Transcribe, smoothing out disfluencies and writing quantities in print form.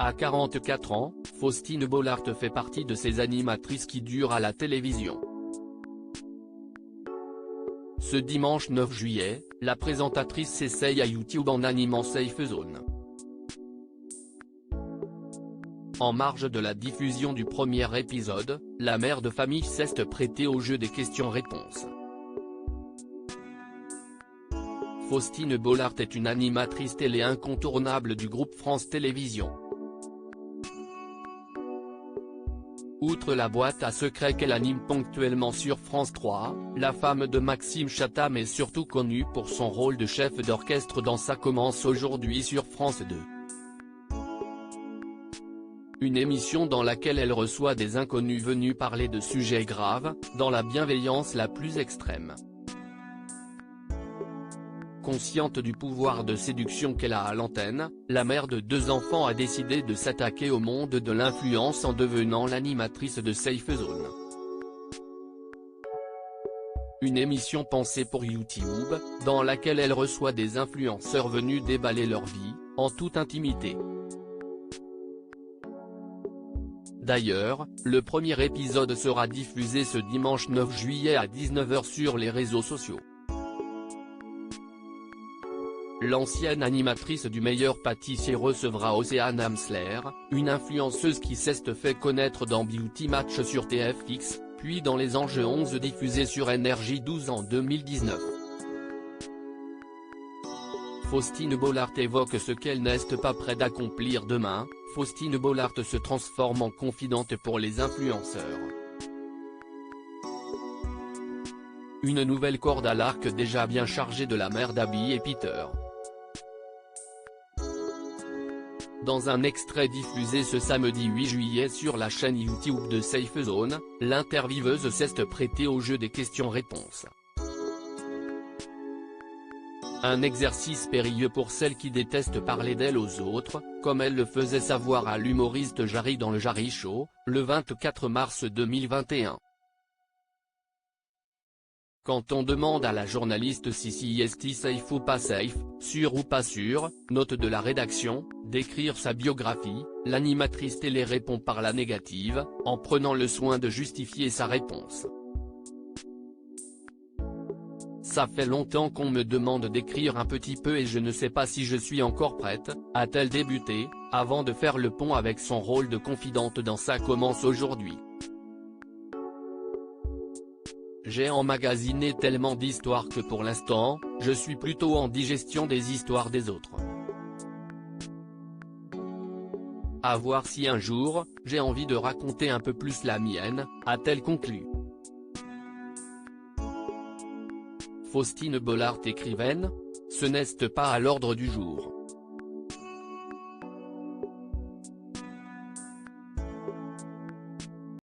À 44 ans, Faustine Bollaert fait partie de ces animatrices qui durent à la télévision. Ce dimanche 9 juillet, la présentatrice s'essaye à YouTube en animant Safe Zone. En marge de la diffusion du premier épisode, la mère de famille s'est prêtée au jeu des questions-réponses. Faustine Bollaert est une animatrice télé incontournable du groupe France Télévisions. Outre la boîte à secrets qu'elle anime ponctuellement sur France 3, la femme de Maxime Chatham est surtout connue pour son rôle de chef d'orchestre dans Ça commence aujourd'hui sur France 2. Une émission dans laquelle elle reçoit des inconnus venus parler de sujets graves, dans la bienveillance la plus extrême. Consciente du pouvoir de séduction qu'elle a à l'antenne, la mère de 2 enfants a décidé de s'attaquer au monde de l'influence en devenant l'animatrice de Safe Zone. Une émission pensée pour YouTube, dans laquelle elle reçoit des influenceurs venus déballer leur vie, en toute intimité. D'ailleurs, le premier épisode sera diffusé ce dimanche 9 juillet à 19 h sur les réseaux sociaux. L'ancienne animatrice du Meilleur pâtissier recevra Océane Amsler, une influenceuse qui s'est fait connaître dans Beauty Match sur TFX, puis dans Les Anges 11 diffusé sur NRJ12 en 2019. Faustine Bollaert évoque ce qu'elle n'est pas prête d'accomplir demain. Faustine Bollaert se transforme en confidente pour les influenceurs. Une nouvelle corde à l'arc déjà bien chargée de la mère d'Abby et Peter. Dans un extrait diffusé ce samedi 8 juillet sur la chaîne YouTube de Safe Zone, l'intervieweuse s'est prêtée au jeu des questions-réponses. Un exercice périlleux pour celle qui déteste parler d'elle aux autres, comme elle le faisait savoir à l'humoriste Jarry dans le Jarry Show, le 24 mars 2021. Quand on demande à la journaliste si est safe ou pas safe, sûr ou pas sûr, note de la rédaction, d'écrire sa biographie, l'animatrice télé répond par la négative, en prenant le soin de justifier sa réponse. Ça fait longtemps qu'on me demande d'écrire un petit peu et je ne sais pas si je suis encore prête, a-t-elle débuté, avant de faire le pont avec son rôle de confidente dans Ça commence aujourd'hui. J'ai emmagasiné tellement d'histoires que pour l'instant, je suis plutôt en digestion des histoires des autres. À voir si un jour, j'ai envie de raconter un peu plus la mienne, a-t-elle conclu. Faustine Bollaert écrivaine ? Ce n'est pas à l'ordre du jour.